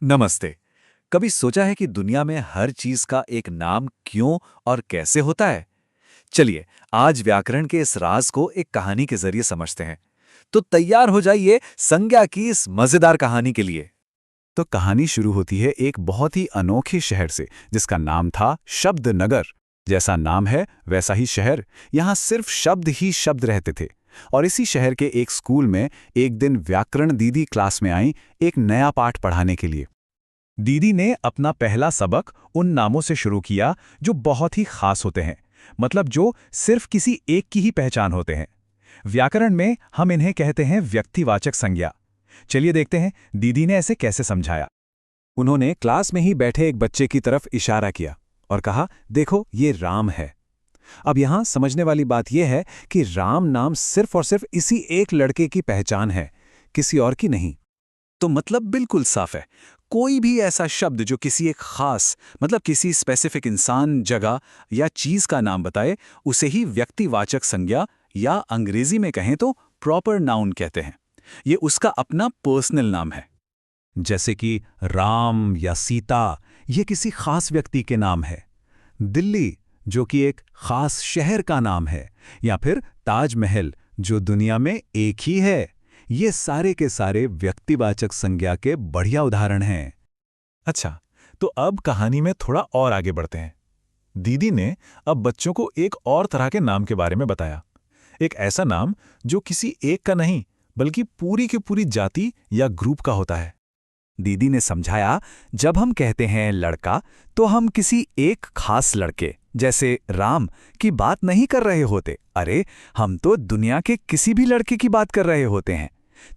नमस्ते। कभी सोचा है कि दुनिया में हर चीज का एक नाम क्यों और कैसे होता है? चलिए, आज व्याकरण के इस राज को एक कहानी के जरिए समझते हैं। तो तैयार हो जाइए संज्ञा की इस मजेदार कहानी के लिए। तो कहानी शुरू होती है एक बहुत ही अनोखे शहर से जिसका नाम था शब्द नगर। जैसा नाम है वैसा ही शहर। यहाँ सिर्फ शब्द ही शब्द रहते थे। और इसी शहर के एक स्कूल में एक दिन व्याकरण दीदी क्लास में आई एक नया पाठ पढ़ाने के लिए। दीदी ने अपना पहला सबक उन नामों से शुरू किया जो बहुत ही खास होते हैं, मतलब जो सिर्फ किसी एक की ही पहचान होते हैं। व्याकरण में हम इन्हें कहते हैं व्यक्तिवाचक संज्ञा। चलिए देखते हैं दीदी ने ऐसे कैसे समझाया। उन्होंने क्लास में ही बैठे एक बच्चे की तरफ इशारा किया और कहा, देखो ये राम है। अब यहां समझने वाली बात यह है कि राम नाम सिर्फ और सिर्फ इसी एक लड़के की पहचान है, किसी और की नहीं। तो मतलब बिल्कुल साफ है। कोई भी ऐसा शब्द जो किसी एक खास मतलब किसी स्पेसिफिक इंसान, जगह या चीज का नाम बताए, उसे ही व्यक्तिवाचक संज्ञा या अंग्रेजी में कहें तो प्रॉपर नाउन कहते हैं। ये उसका अपना पर्सनल नाम है। जैसे कि राम या सीता, ये किसी खास व्यक्ति के नाम है। दिल्ली, जो कि एक खास शहर का नाम है, या फिर ताजमहल, जो दुनिया में एक ही है। ये सारे के सारे व्यक्तिवाचक संज्ञा के बढ़िया उदाहरण हैं। अच्छा, तो अब कहानी में थोड़ा और आगे बढ़ते हैं। दीदी ने अब बच्चों को एक और तरह के नाम के बारे में बताया। एक ऐसा नाम जो किसी एक का नहीं, बल्कि पूरी की पूरी जाति या ग्रुप का होता है। दीदी ने समझाया, जब हम कहते हैं लड़का, तो हम किसी एक खास लड़के जैसे राम की बात नहीं कर रहे होते। अरे, हम तो दुनिया के किसी भी लड़के की बात कर रहे होते हैं।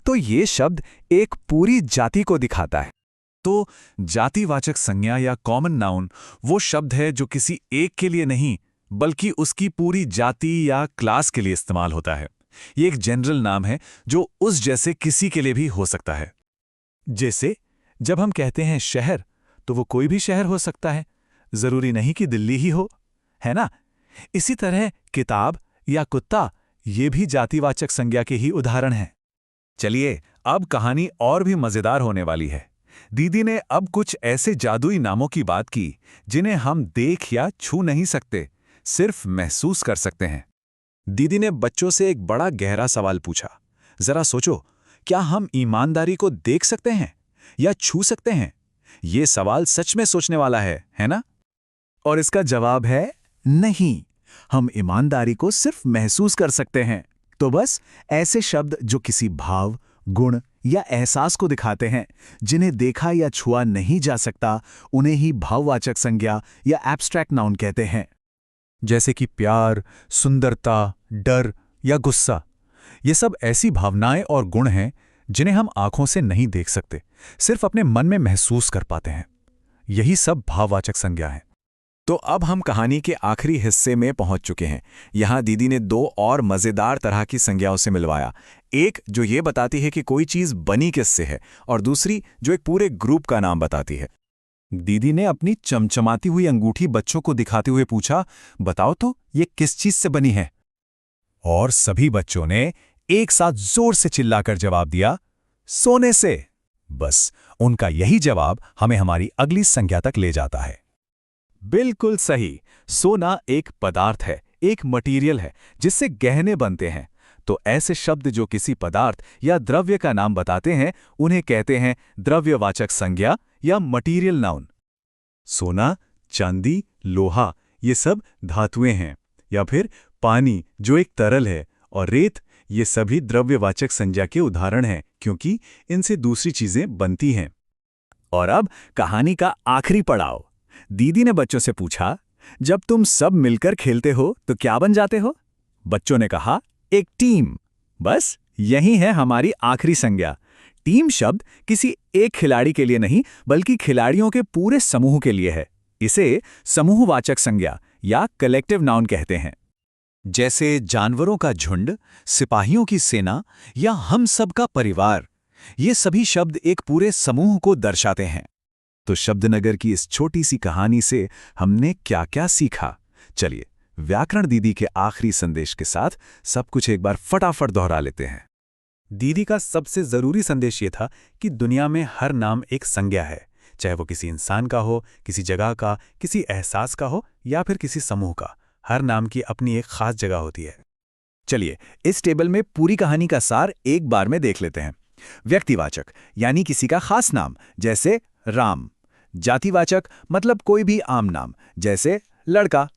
तो ये शब्द एक पूरी जाति को दिखाता है। तो जातिवाचक संज्ञा या कॉमन नाउन वो शब्द है जो किसी एक के लिए नहीं, बल्कि उसकी पूरी जाति या क्लास के लिए इस्तेमाल होता है। ये एक जनरल नाम है जो उस जैसे किसी के लिए भी हो सकता है। जैसे जब हम कहते हैं शहर, तो वो कोई भी शहर हो सकता है, जरूरी नहीं कि दिल्ली ही हो, है ना? इसी तरह किताब या कुत्ता, ये भी जातिवाचक संज्ञा के ही उदाहरण हैं। चलिए, अब कहानी और भी मजेदार होने वाली है। दीदी ने अब कुछ ऐसे जादुई नामों की बात की जिन्हें हम देख या छू नहीं सकते, सिर्फ महसूस कर सकते हैं। दीदी ने बच्चों से एक बड़ा गहरा सवाल पूछा। जरा सोचो, क्या हम ईमानदारी को देख सकते हैं या छू सकते हैं? ये सवाल सच में सोचने वाला है ना? और इसका जवाब है नहीं। हम ईमानदारी को सिर्फ महसूस कर सकते हैं। तो बस ऐसे शब्द जो किसी भाव, गुण या एहसास को दिखाते हैं, जिन्हें देखा या छुआ नहीं जा सकता, उन्हें ही भाववाचक संज्ञा या एब्स्ट्रैक्ट नाउन कहते हैं। जैसे कि प्यार, सुंदरता, डर या गुस्सा, ये सब ऐसी भावनाएं और गुण हैं जिन्हें हम आंखों से नहीं देख सकते, सिर्फ अपने मन में महसूस कर पाते हैं। यही सब भाववाचक संज्ञा है। तो अब हम कहानी के आखिरी हिस्से में पहुंच चुके हैं। यहां दीदी ने दो और मजेदार तरह की संज्ञाओं से मिलवाया। एक जो ये बताती है कि कोई चीज बनी किससे है, और दूसरी जो एक पूरे ग्रुप का नाम बताती है। दीदी ने अपनी चमचमाती हुई अंगूठी बच्चों को दिखाते हुए पूछा, बताओ तो ये किस चीज से बनी है? और सभी बच्चों ने एक साथ जोर से चिल्लाकर जवाब दिया, सोने से। बस उनका यही जवाब हमें हमारी अगली संज्ञा तक ले जाता है। बिल्कुल सही। सोना एक पदार्थ है, एक मटीरियल है जिससे गहने बनते हैं। तो ऐसे शब्द जो किसी पदार्थ या द्रव्य का नाम बताते हैं, उन्हें कहते हैं द्रव्यवाचक संज्ञा या मटीरियल नाउन। सोना, चांदी, लोहा, ये सब धातुएं हैं। या फिर पानी, जो एक तरल है, और रेत, ये सभी द्रव्यवाचक संज्ञा के उदाहरण हैं, क्योंकि इनसे दूसरी चीजें बनती हैं। और अब कहानी का आखिरी पड़ाव। दीदी ने बच्चों से पूछा, जब तुम सब मिलकर खेलते हो तो क्या बन जाते हो? बच्चों ने कहा, एक टीम। बस यही है हमारी आखिरी संज्ञा। टीम शब्द किसी एक खिलाड़ी के लिए नहीं, बल्कि खिलाड़ियों के पूरे समूह के लिए है। इसे समूहवाचक संज्ञा या कलेक्टिव नाउन कहते हैं। जैसे जानवरों का झुंड, सिपाहियों की सेना या हम सब का परिवार, ये सभी शब्द एक पूरे समूह को दर्शाते हैं। तो शब्दनगर की इस छोटी सी कहानी से हमने क्या क्या सीखा? चलिए, व्याकरण दीदी के आखिरी संदेश के साथ सब कुछ एक बार फटाफट दोहरा लेते हैं। दीदी का सबसे जरूरी संदेश ये था कि दुनिया में हर नाम एक संज्ञा है, चाहे वो किसी इंसान का हो, किसी जगह का, किसी एहसास का हो या फिर किसी समूह का। हर नाम की अपनी एक खास जगह होती है। चलिए इस टेबल में पूरी कहानी का सार एक बार में देख लेते हैं। व्यक्तिवाचक यानी किसी का खास नाम, जैसे राम। जातिवाचक मतलब कोई भी आम नाम, जैसे लड़का।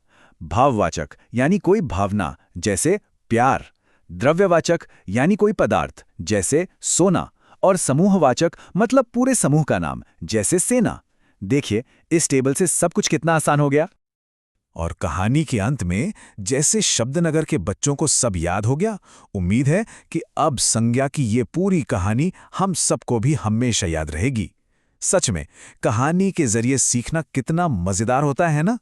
भाववाचक यानी कोई भावना, जैसे प्यार। द्रव्यवाचक यानी कोई पदार्थ, जैसे सोना। और समूहवाचक मतलब पूरे समूह का नाम, जैसे सेना। देखिए इस टेबल से सब कुछ कितना आसान हो गया। और कहानी के अंत में जैसे शब्दनगर के बच्चों को सब याद हो गया, उम्मीद है कि अब संज्ञा की ये पूरी कहानी हम सबको भी हमेशा याद रहेगी। सच में कहानी के जरिए सीखना कितना मजेदार होता है ना।